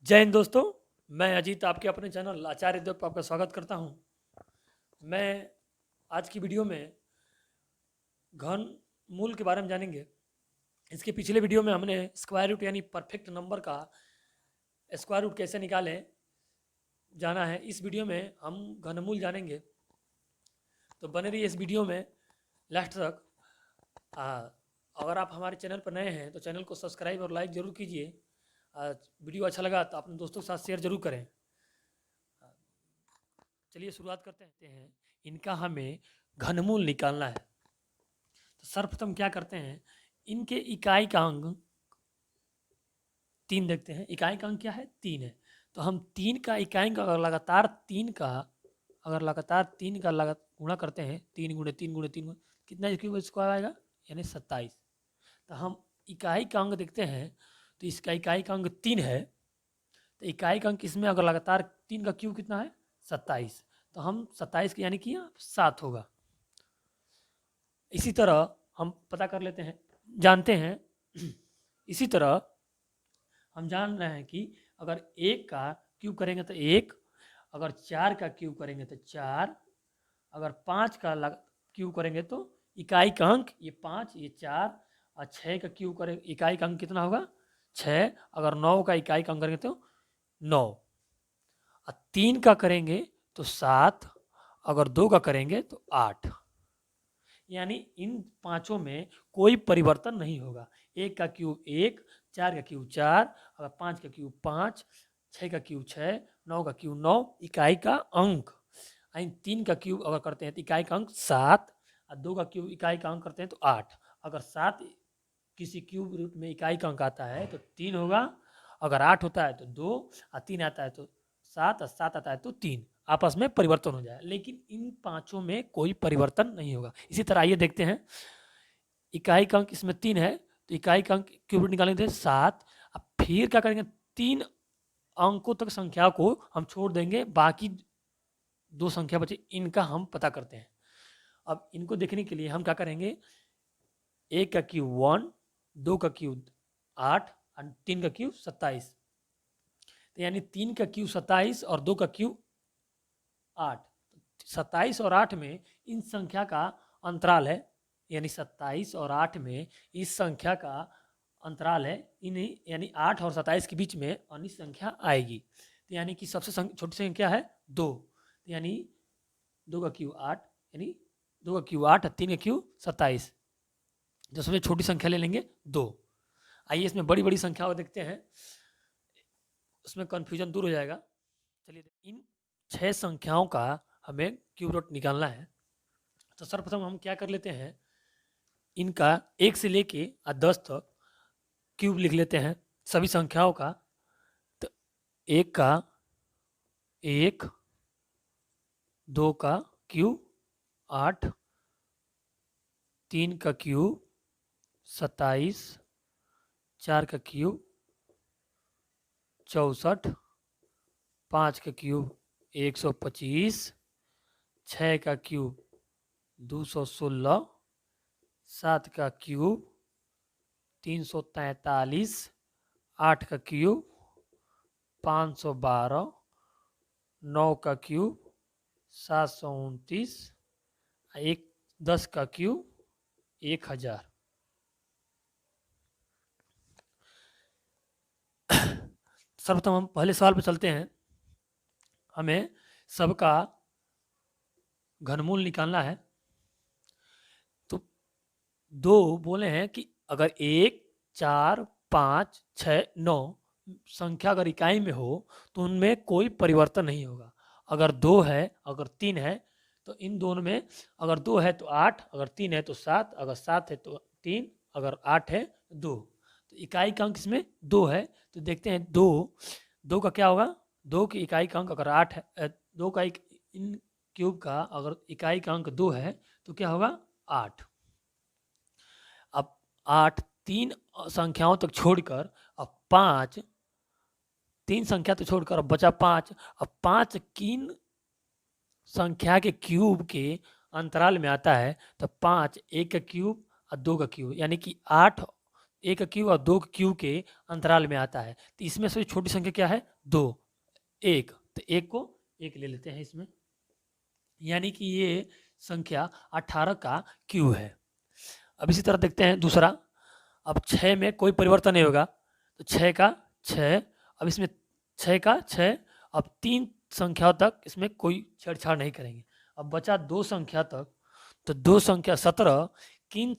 जय हिंद दोस्तों। मैं अजीत आपके अपने चैनल आचार्य उद्योग पर आपका स्वागत करता हूं। मैं आज की वीडियो में घन मूल के बारे में जानेंगे। इसके पिछले वीडियो में हमने स्क्वायर रूट यानी परफेक्ट नंबर का स्क्वायर रूट कैसे निकालें जाना है। इस वीडियो में हम घनमूल जानेंगे, तो बने रहिए इस वीडियो में लास्ट तक। अगर आप हमारे चैनल पर नए हैं तो चैनल को सब्सक्राइब और लाइक ज़रूर कीजिए। वीडियो अच्छा लगा तो अपने दोस्तों के साथ शेयर जरूर करें। चलिए शुरुआत करते हैं। इनका हमें घनमूल निकालना है, तो सर्वप्रथम क्या करते हैं, इनके इकाई का अंक 3 देखते हैं। इकाई का अंक क्या है? 3 है। तो हम 3 का इकाई अंक अगर लगातार 3 का गुणा करते हैं, 3 गुणे 3 गुणे 3 कितना क्यूब स्क्वायर आएगा, यानी 27। तो हम इकाई का अंक देखते हैं, तो इसका इकाई का अंक 3 है। तो इकाई का अंक इसमें अगर लगातार 3 का क्यूब कितना है? 27। तो हम 27 यानी कि 7 होगा। इसी तरह हम पता कर लेते हैं, जानते हैं। इसी तरह हम जान रहे हैं कि अगर 1 का क्यूब करेंगे तो 1, अगर 4 का क्यूब करेंगे तो 4, अगर 5 का क्यूब करेंगे तो इकाई का अंक ये 5, ये 4, और 6 का क्यूब करेंगे इकाई का अंक कितना होगा? 6। अगर 9 का इकाई का अंक करेंगे तो 9, और 3 का करेंगे तो 7, अगर 2 का करेंगे तो 8। यानी इन पांचों में कोई परिवर्तन नहीं होगा। 1 का क्यूब 1, 4 का क्यूब 4, अगर 5 का क्यूब 5, 6 का क्यूब 6, 9 का क्यूब 9 इकाई का अंक। 3 का क्यूब अगर करते हैं तो इकाई का अंक 7, और 2 का क्यूब इकाई का अंक करते हैं तो 8। अगर 7 किसी क्यूब रूट में इकाई का अंक आता है तो 3 होगा, अगर 8 होता है तो 2, और 3 आता है तो 7, और 7 आता है तो 3। आपस में परिवर्तन हो जाए, लेकिन इन पांचों में कोई परिवर्तन नहीं होगा। इसी तरह आइए देखते हैं। इकाई का अंक इसमें 3 है, तो इकाई का अंक क्यूब रूट निकालेंगे 7। अब फिर क्या करेंगे, 3 अंकों तक संख्या को हम छोड़ देंगे, बाकी 2 संख्या बचे इनका हम पता करते हैं। अब इनको देखने के लिए हम क्या करेंगे, 1 का क्यूब 1, 2 का क्यूब 8, और 3 का क्यूब 27। तो यानी 3 का क्यूब 27 और 2 का क्यूब 8। 27 और 8 में इन संख्या का अंतराल है, यानी 27 और 8 में इस संख्या का अंतराल है, यानी 8 और 27 के बीच में अन्य संख्या आएगी। तो यानी कि सबसे छोटी संख्या है 2। तो यानी 2 का क्यूब 8, यानी 2 का क्यूब 8, 3 का क्यूब 27। तो सबसे छोटी संख्या ले लेंगे 2। आइए इसमें बड़ी बड़ी संख्या को देखते हैं, उसमें कन्फ्यूजन दूर हो जाएगा। चलिए, इन 6 संख्याओं का हमें क्यूब रूट निकालना है। तो सर्वप्रथम हम क्या कर लेते हैं, इनका 1 से लेके 10 तक क्यूब लिख लेते हैं सभी संख्याओं का। तो 1 का 1, 2 का क्यूब 8, 3 का क्यूब 27, 4 का क्यूब 64, 5 का क्यूब 125, 6 का क्यूब 216, 7 का क्यूब 343, 8 का क्यूब 512, 9 का क्यूब 729, 10 का क्यूब 1000। सर्वप्रथम हम पहले सवाल पर चलते हैं। हमें सबका घनमूल निकालना है। तो 2 बोले हैं कि अगर 1, 4, 5, 6, 9 संख्या अगर इकाई में हो तो उनमें कोई परिवर्तन नहीं होगा। अगर 2 है, अगर 3 है, तो इन दोनों में अगर 2 है तो 8, अगर 3 है तो 7, अगर 7 है तो 3, अगर 8 है तो 2। तो इकाई का अंक इसमें 2 है, तो देखते हैं 2 का क्या होगा। 2 की इकाई का अंक अगर 8 है, 2 का इन क्यूब का अगर इकाई का अंक 2 है तो क्या होगा? 8। अब 8 3 संख्याओं तक छोड़कर, अब 5 3 संख्या तो छोड़कर अब बचा 5। अब 5 किन संख्या के क्यूब के अंतराल में आता है? तो 5 1 का क्यूब और 2 का क्यूब, यानी कि 8 1 का क्यूब और 2 के क्यूब के अंतराल में आता है। तो इसमें सबसे छोटी संख्या क्या है? 2, 1। तो 1 को 1 ले लेते हैं इसमें, यानी कि ये संख्या 18 का क्यूब है। अब इसी तरह देखते हैं दूसरा। अब 6 में कोई परिवर्तन नहीं होगा, तो 6 का 6। अब इसमें 6 का 6। अब 3 संख्याओं तक इसमें कोई छेड़छाड़ नहीं करेंगे। अब बचा 2 संख्या तक, तो 2 संख्या 17 किन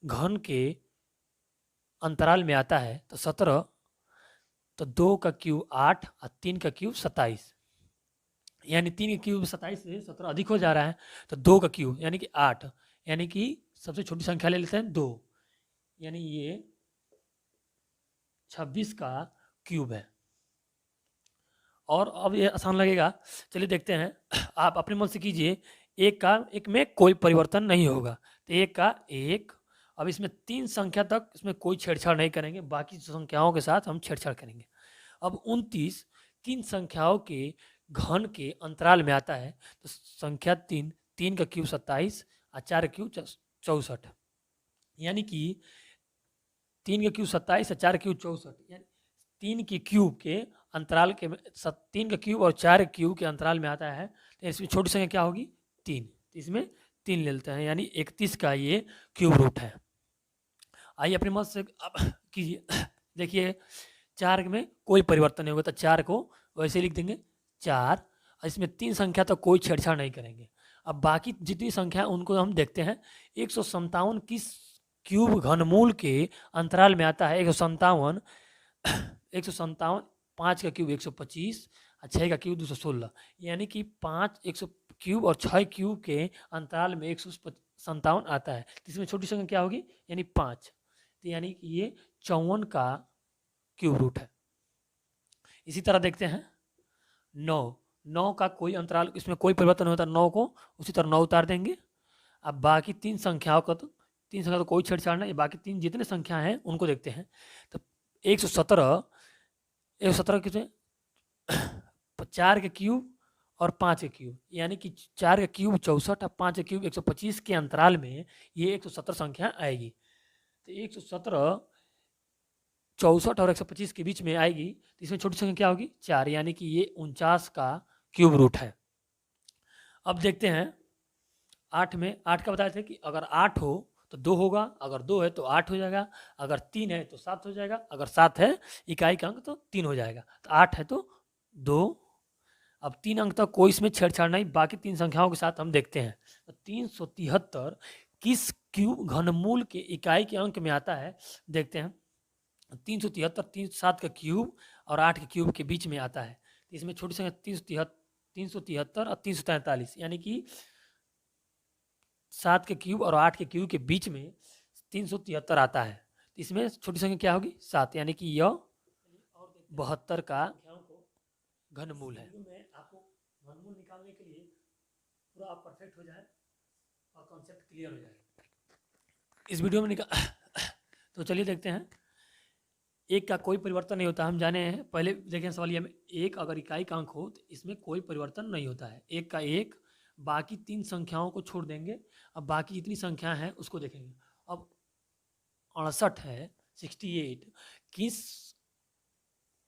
घन के अंतराल में आता है? तो 17, तो 2 का क्यूब 8 और 3 का क्यूब 27, यानी 3 का क्यूब 27 से 17 अधिक हो जा रहा है। तो 2 का क्यूब यानी कि 8, यानी कि सबसे छोटी संख्या ले लेते हैं 2, यानी ये 26 का क्यूब है। और अब ये आसान लगेगा, चलिए देखते हैं। आप अपने मन से कीजिए। एक में कोई परिवर्तन नहीं होगा, तो 1 का 1। अब इसमें 3 संख्या तक इसमें कोई छेड़छाड़ नहीं करेंगे, बाकी संख्याओं के साथ हम छेड़छाड़ करेंगे। अब 29 किन संख्याओं के घन के अंतराल में आता है? तो संख्या 3, 3 का क्यूब 27 और 4 का क्यूब 64, यानी कि 3 का क्यूब 27 और 4 का क्यूब 64, यानी 3 के क्यूब के अंतराल के 3 का क्यूब और 4 के क्यूब के अंतराल में आता है। तो इसमें छोटी संख्या क्या होगी? 3। तो इसमें 3 ले लेते हैं, यानी 31 का ये क्यूब रूट है। आइए अपने मत से अब कीजिए। देखिए 4 में कोई परिवर्तन नहीं होगा, तो 4 को वैसे लिख देंगे 4। इसमें 3 संख्या तो कोई छेड़छाड़ नहीं करेंगे। अब बाकी जितनी संख्या उनको हम देखते हैं। 157 किस क्यूब घनमूल के अंतराल में आता है? 157, 157, 5 का क्यूब 125 और 6 का क्यूब 216, यानी कि 5 100 क्यूब और 6 क्यूब के अंतराल में 157 आता है। तो इसमें छोटी संख्या क्या होगी? यानी 5। तो यानी कि ये 54 का क्यूब रूट है। इसी तरह देखते हैं 9। 9 का कोई अंतराल, इसमें कोई परिवर्तन नहीं होता, 9 को उसी तरह 9 उतार देंगे। अब बाकी 3 संख्याओं का, तो 3 संख्या तो कोई छेड़छाड़ नहीं, बाकी 3 जितने संख्या हैं उनको देखते हैं। तो 117, 117 कितने? 4 के क्यूब और 5 के क्यूब, यानी कि 4 का क्यूब 64 और 5 का क्यूब 125 के अंतराल में ये 117 संख्या आएगी। तो 117 64 और 125 के बीच में आएगी। तो इसमें छोटी संख्या क्या होगी? 4, यानी कि ये 49 का क्यूब रूट है। अब देखते हैं 8 में। 8 का बताए थे कि अगर 8 हो तो 2 होगा, अगर 2 है तो 8 हो जाएगा, अगर 3 है तो 7 हो जाएगा, अगर 7 है इकाई का अंक तो 3 हो जाएगा। तो 8 है तो 2। अब 3 अंक तक कोई इसमें छेड़छाड़ नहीं, बाकी 3 संख्याओं के साथ हम देखते हैं। तो 373 किस क्यूब घनमूल के इकाई के अंक में आता है? देखते हैं। 373 7 का क्यूब और 8 के क्यूब के बीच में आता है। तो इसमें छोटी संख्या 373 और 343, यानी कि 7 के क्यूब और 8 के क्यूब के बीच में 373 आता है। तो इसमें छोटी संख्या क्या होगी? 7, यानी कि यह 72 का घनमूल है। में आपको घनमूल निकालने के लिए पूरा परफेक्ट हो जाए और कॉन्सेप्ट क्लियर हो जाए इस वीडियो में निकाल। तो चलिए देखते हैं। 1 का कोई परिवर्तन नहीं होता, हम जाने हैं। पहले देखें सवालिया में, 1 अगर इकाई का अंक हो तो इसमें कोई परिवर्तन नहीं होता है। 1 का 1, बाकी 3 संख्याओं को छोड़ देंगे। अब बाकी जितनी संख्या है उसको देखेंगे। अब 68 है, 68 किस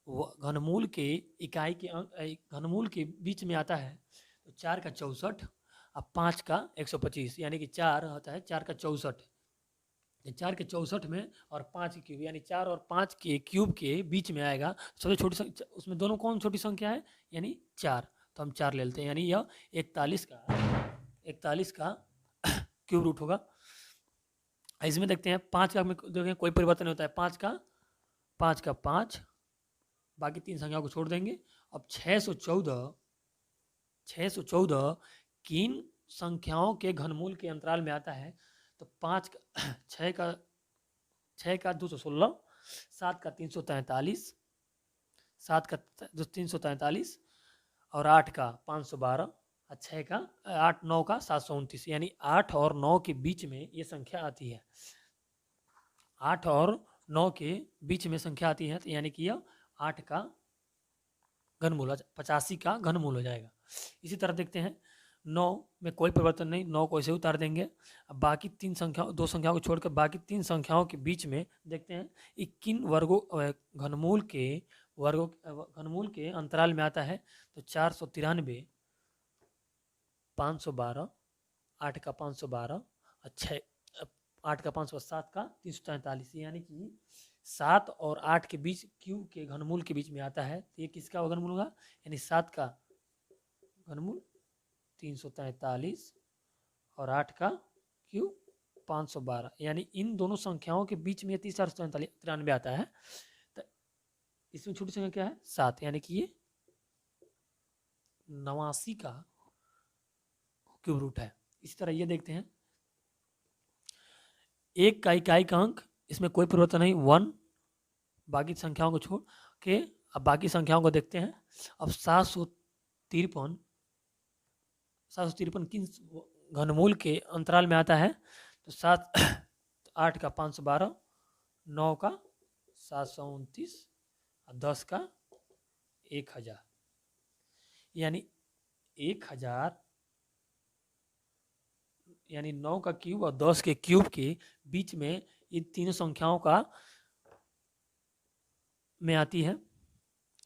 घनमूल के इकाई के अंक घनमूल के बीच में आता है? तो 4 का 64 और 5 का 125, यानी कि 4 होता है 4 का 64। 4 के 64 में और 5 के क्यूब, यानी 4 और 5 के क्यूब के बीच में आएगा। सबसे छोटी संख्या उसमें दोनों कौन छोटी संख्या है? यानी 4, तो हम 4 ले लेते हैं, यानी यह 41 का क्यूब रूट होगा। इसमें देखते हैं 5 का में देखें कोई परिवर्तन नहीं होता है। 5 का 5, बाकी 3 संख्याओं को छोड़ देंगे। अब 614 किन संख्याओं के घनमूल के अंतराल में आता है? तो 5 का 6 का 216, 7 का 343, 7 का 343 और 8 का 512 और 6 का 8 9 का 729, यानी 8 और 9 के बीच में ये संख्या आती है। 8 और 9 के बीच में संख्या आती है, तो यानी कि यह 8 का घनमूल 85 का घनमूल हो जाएगा। इसी तरह देखते हैं 9 में कोई परिवर्तन नहीं, 9 को ऐसे उतार देंगे। अब बाकी दो संख्याओं को छोड़कर बाकी 3 संख्याओं के बीच में देखते हैं ये किन वर्गों घनमूल के अंतराल में आता है। तो 493, 512, 8 का 512 और 8 का 5 7 का 343, यानी कि 7 और 8 के बीच क्यूब के घनमूल के बीच में आता है। तो ये किसका घनमूल होगा, यानी 7 का घनमूल 343 और 8 का क्यूब 512, यानी इन दोनों संख्याओं के बीच में 393 आता है। तो इसमें छोटी संख्या क्या है, 7, यानी कि ये 89 का क्यूब रूट है। इसी तरह ये देखते हैं, 1 का इकाई अंक, इसमें कोई परिवर्तन नहीं, 1, बाकी संख्याओं को छोड़ के अब बाकी संख्याओं को देखते हैं। अब 753 किन घनमूल के अंतराल में आता है। तो 8 का 512, 9 का 729 और 10 का 1000, यानी 1000, यानी 9 का क्यूब और 10 के क्यूब के बीच में इन तीनों संख्याओं का में आती है,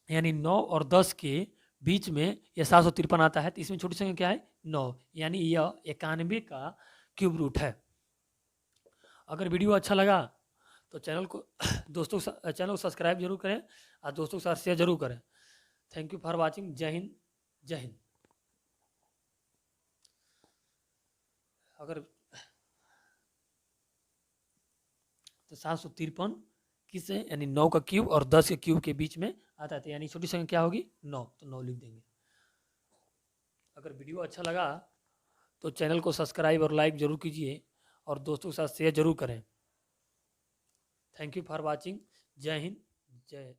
यानी 9 और 10 के बीच में यह 753 आता है। तो इसमें छोटी संख्या क्या है, 9, यानी यह 91 का क्यूब रूट है। अगर वीडियो अच्छा लगा तो चैनल को सब्सक्राइब जरूर करें और दोस्तों के साथ शेयर जरूर करें। Thank you for watching. जय हिंद, जय हिंद। अगर तो 753 किससे, यानी 9 का क्यूब और 10 के क्यूब के बीच में आता है, यानी छोटी संख्या क्या होगी, 9, तो 9 लिख देंगे। अगर वीडियो अच्छा लगा तो चैनल को सब्सक्राइब और लाइक जरूर कीजिए और दोस्तों के साथ शेयर जरूर करें। Thank you for watching. जय हिंद, जय हिंद।